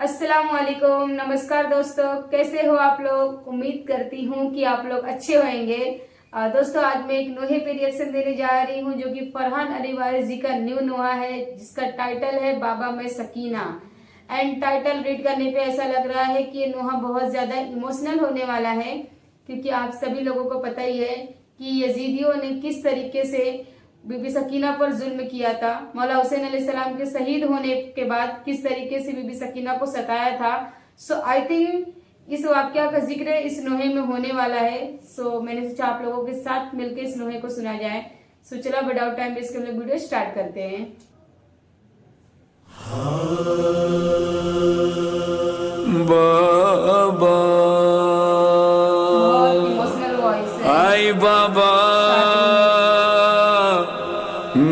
अस्सलामुअलैकुम, नमस्कार दोस्तों, कैसे हो आप लोग। उम्मीद करती हूँ कि आप लोग अच्छे होंगे। दोस्तों, आज मैं एक नोहे पे रिएक्शन देने जा रही हूँ जो कि फरहान अली वारिस जी का न्यू नोहा है, जिसका टाइटल है बाबा मैं सकीना। एंड टाइटल रीड करने पे ऐसा लग रहा है कि ये नोहा बहुत ज्यादा इमोशनल होने वाला है, क्योंकि आप सभी लोगों को पता ही है कि यजीदियों ने किस तरीके से बीबी सकीना पर जुल्म किया था। मौला हुसैन अलैहिस्सलाम के शहीद होने के बाद किस तरीके से बीबी सकीना को सताया था। सो आई थिंक इस वाकया का जिक्र इस नोहे में होने वाला है। सो मैंने सोचा आप लोगों के साथ मिलकर इस नोहे को सुना जाए। सो चला विदाउट टाइम इसके हम लोग वीडियो स्टार्ट करते हैं। बाबा इमोशनल वॉइस है। आई बाबा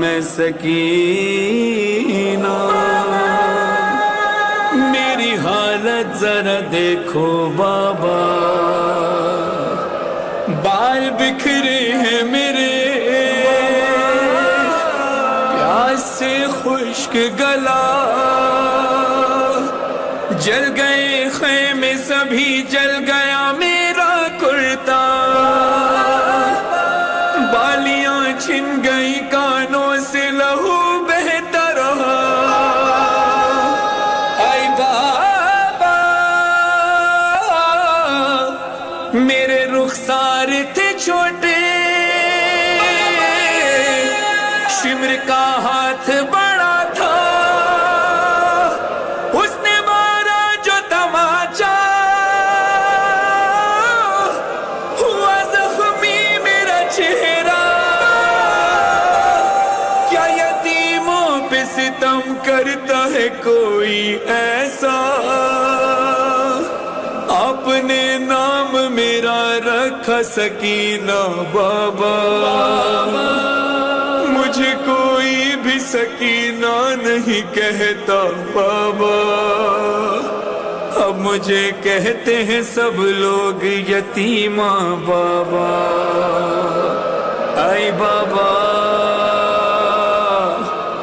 मैं सकीना, मेरी हालत जरा देखो बाबा। बाल बिखरे हैं मेरे, प्यास से खुश्क गला, जल गए खेमे सभी, जल गया मेरा कुर्ता। बालियां छिन गई कानों से, लहू बहता रहा। आई बाबा मेरे रुखसार थे छोटे, शिमर का हाथ बड़ा था, उसने मारा जो तमाचा, हुआ जख्मी मेरा चेहरा। क्या यतीमों पे सितम करता है कोई ऐसा, आपने नाम मेरा रखा सकीना बाबा। मुझे कोई भी सकीना नहीं कहता बाबा, अब मुझे कहते हैं सब लोग यतीमा बाबा। आई बाबा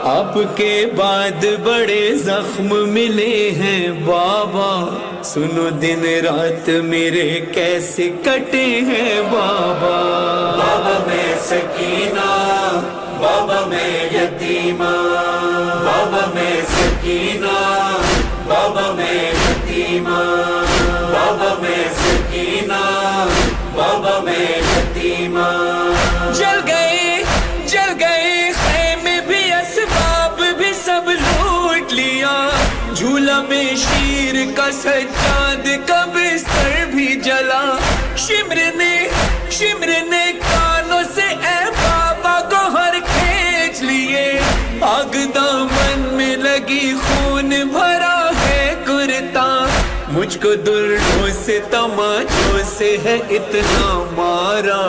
आपके बाद बड़े जख्म मिले हैं बाबा, सुनो दिन रात मेरे कैसे कटे हैं बाबा। बाबा मैं सकीना, बाबा मैं यतीमा, बाबा मैं सकीना, बाबा मैं यतीमा, बाबा मैं सकीना, बाबा मैं यतीमा। जल गए खेमे भी, असबाब भी सब लूट लिया, झूला में शीर का सज्जाद का बिस्तर भी जला। शिमर ने कानों से ए बाबा को हर खींच लिए, आग दामन में लगी, खून भरा है कुर्ता। मुझको दुर्गों से तमाचों से है इतना मारा,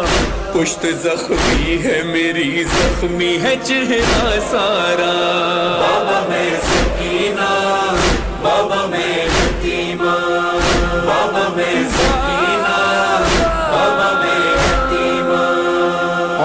पुश्त जख्मी है मेरी, जख्मी है चेहरा सारा। बाबा मैं सकीना, बाबा मैं यतीमा, बाबा मैं सकीना, बाबा मैं यतीमा.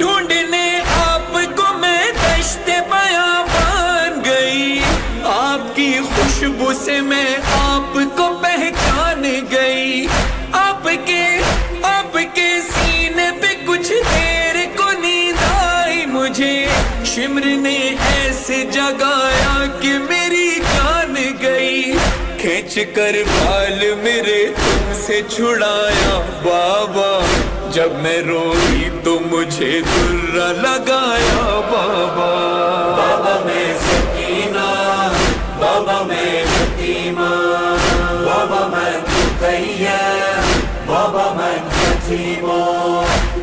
ढूंढने आपको मैं दश्त बयाबान गई, आपकी खुशबू से मैं आपको पहचान गई. आपके सीने पे कुछ देर को नींद मुझे शिमर ने ऐसे जगाया कि मेरी जान गई, खींच कर बाल मेरे तुमसे छुड़ाया बाबा, जब मैं रोई तो मुझे दुर्रा लगाया बाबा। बाबा मैं सकीना, बाबा मैं यतीमा, बाबा मैं रुकैया, बाबा मैं यतीमा।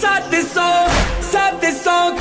700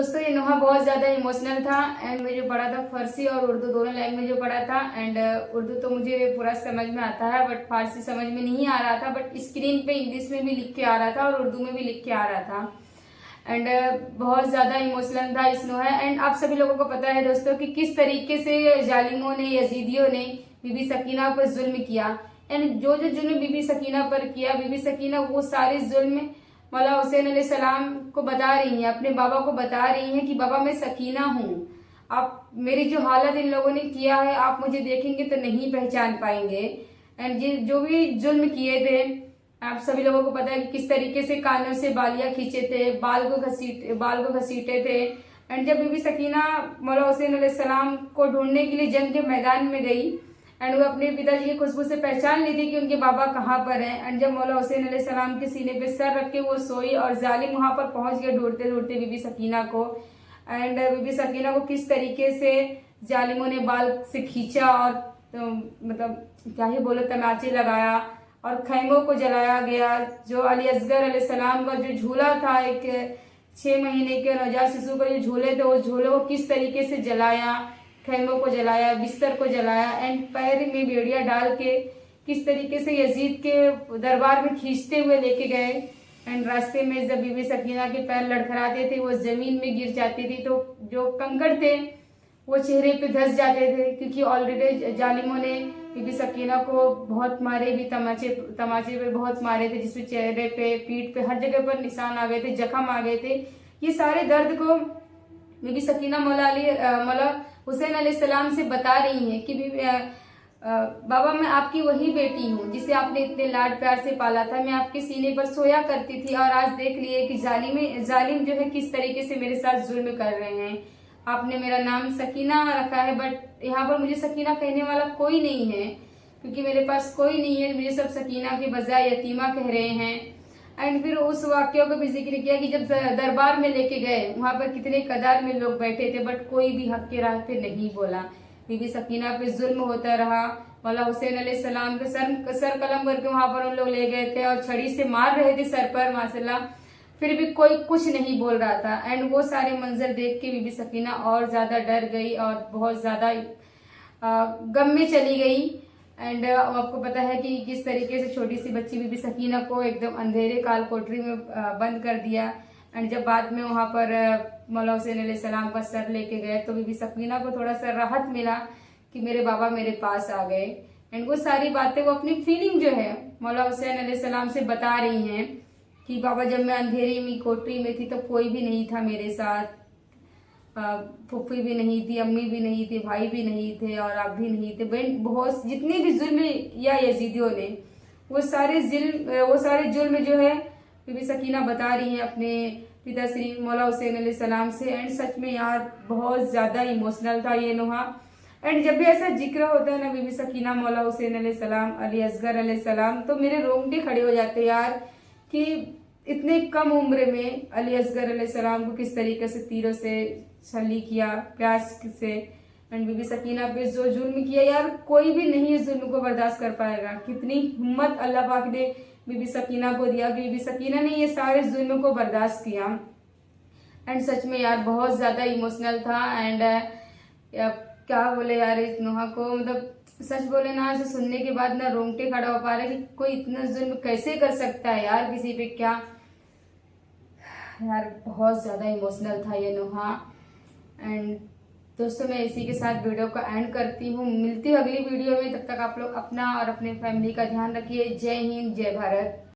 दोस्तों ये नोहा बहुत ज़्यादा इमोशनल था एंड मुझे पढ़ा था फारसी और उर्दू दोनों लैंग्वेज में पढ़ा था। एंड उर्दू तो मुझे पूरा समझ में आता है बट फारसी समझ में नहीं आ रहा था, बट स्क्रीन पे इंग्लिश में भी लिख के आ रहा था और उर्दू में भी लिख के आ रहा था। एंड बहुत ज़्यादा इमोशनल था इस नोहा। एंड आप सभी लोगों को पता है दोस्तों कि किस तरीके से जालिमों ने, यजीदियों ने बीबी सकीना पर जुल्म किया। एंड जो जो जुल्म बीबी सकीना पर किया, बीबी सकीना वो सारे जुल्म मौला हुसैन अलैहिस्सलाम को बता रही हैं, अपने बाबा को बता रही हैं कि बाबा मैं सकीना हूँ, आप मेरी जो हालत इन लोगों ने किया है आप मुझे देखेंगे तो नहीं पहचान पाएंगे। एंड ये जो भी जुल्म किए थे, आप सभी लोगों को पता है कि किस तरीके से कानों से बालियां खींचे थे, बाल को घसीटे थे। एंड जब बीबी सकीना मौला हुसैन अलैहिस्सलाम को ढूंढने के लिए जंग के मैदान में गई एंड वो अपने पिताजी की खुशबू से पहचान ली थी कि उनके बाबा कहाँ पर हैं। एंड जब मौला हुसैन अलैहिस्सलाम के सीने पे सर रख के वो सोई और जालिम वहां पर पहुंच गए ढूंढते ढूंढते बीबी सकीना को। एंड बीबी सकीना को किस तरीके से जालिमों ने बाल से खींचा और मतलब क्या ही बोलो, तमाचे लगाया और खैमों को जलाया गया। जो अली असगर अलैहिस्सलाम का जो झूला था, एक 6 महीने के नवजात शिशु का जो झूले थे, उस झूले को किस तरीके से जलाया, खैमों को जलाया, बिस्तर को जलाया। एंड पैर में बेड़िया डाल के किस तरीके से यजीद के दरबार में खींचते हुए लेके गए। एंड रास्ते में जब बीबी सकीना के पैर लड़खड़ाते थे, वो जमीन में गिर जाती थी तो जो कंकड़ थे वो चेहरे पे धस जाते थे, क्योंकि ऑलरेडी जालिमों ने बीबी सकीना को बहुत मारे भी, तमाचे पे बहुत मारे थे, जिसमें चेहरे पे, पीठ पे, हर जगह पर निशान आ गए थे, जख्म आ गए थे। ये सारे दर्द को बीबी सकीना मौला हुसैन अलैहिस्सलाम से बता रही हैं कि बाबा मैं आपकी वही बेटी हूँ जिसे आपने इतने लाड प्यार से पाला था, मैं आपके सीने पर सोया करती थी और आज देख लिए कि जालिम जो है किस तरीके से मेरे साथ जुल्म कर रहे हैं। आपने मेरा नाम सकीना रखा है बट यहाँ पर मुझे सकीना कहने वाला कोई नहीं है, क्योंकि मेरे पास कोई नहीं है, मुझे सब सकीना के बजाय यतीमा कह रहे हैं। एंड फिर उस वाक्यों को भी जिक्र किया कि जब दरबार में लेके गए वहां पर कितने कतार में लोग बैठे थे बट कोई भी हक के राह पे नहीं बोला। बीबी सकीना पे जुल्म होता रहा। मौला हुसैन अलैहिस्सलाम के सर कलम करके वहां पर उन लोग ले गए थे और छड़ी से मार रहे थे सर पर माशाल्लाह, फिर भी कोई कुछ नहीं बोल रहा था। एंड वो सारे मंजर देख के बीबी सकीना और ज्यादा डर गई और बहुत ज्यादा गम में चली गई। एंड आपको पता है कि किस तरीके से छोटी सी बच्ची बीबी सकीना को एकदम अंधेरे काल कोठरी में बंद कर दिया। एंड जब बाद में वहां पर मौला हुसैन अलैहिस्सलाम का सर लेके गए तो बीबी सकीना को थोड़ा सा राहत मिला कि मेरे बाबा मेरे पास आ गए। एंड वो सारी बातें वो अपनी फीलिंग जो है मौला हुसैन अलैहिस्सलाम से बता रही हैं कि बाबा जब मैं अंधेरी में कोठरी में थी तो कोई भी नहीं था मेरे साथ, फुफ्फी भी नहीं थी, अम्मी भी नहीं थी, भाई भी नहीं थे और आप भी नहीं थे। बहन बहुत जितने भी जुल्म या यजीदियों ने वो सारे जुल्म जो है बीबी सकीना बता रही है अपने पिता श्री मौला हुसैन अलैहिस्सलाम से। एंड सच में यार बहुत ज्यादा इमोशनल था ये नोहा। एंड जब भी ऐसा जिक्र होता है ना बीबी सकीना, मौला हुसैन अलैहिस्सलाम, अली असगर अलैहिस्सलाम, तो मेरे रोंगटे खड़े हो जाते यार कि इतने कम उम्र में अली असगर अलैहिस्सलाम को किस तरीके से तीरों से छली किया, प्यास से। एंड बीबी सकीना पे जो जुल्म किया यार, कोई भी नहीं इस जुल्म को बर्दाश्त कर पाएगा। कितनी हिम्मत अल्लाह पाक ने बीबी सकीना को दिया कि बीबी सकीना ने ये सारे जुल्म को बर्दाश्त किया। एंड सच में यार बहुत ज्यादा इमोशनल था। एंड क्या बोले यार इस नोहा को, मतलब सच बोले ना, ऐसे सुनने के बाद ना रोंगटे खड़ा हो पा रहे कि कोई इतना जुल्म कैसे कर सकता है यार किसी पे। क्या यार बहुत ज्यादा इमोशनल था ये नोहा। एंड दोस्तों मैं इसी के साथ वीडियो को एंड करती हूँ, मिलती हूँ अगली वीडियो में। तब तक आप लोग अपना और अपने फैमिली का ध्यान रखिए। जय हिंद, जय भारत।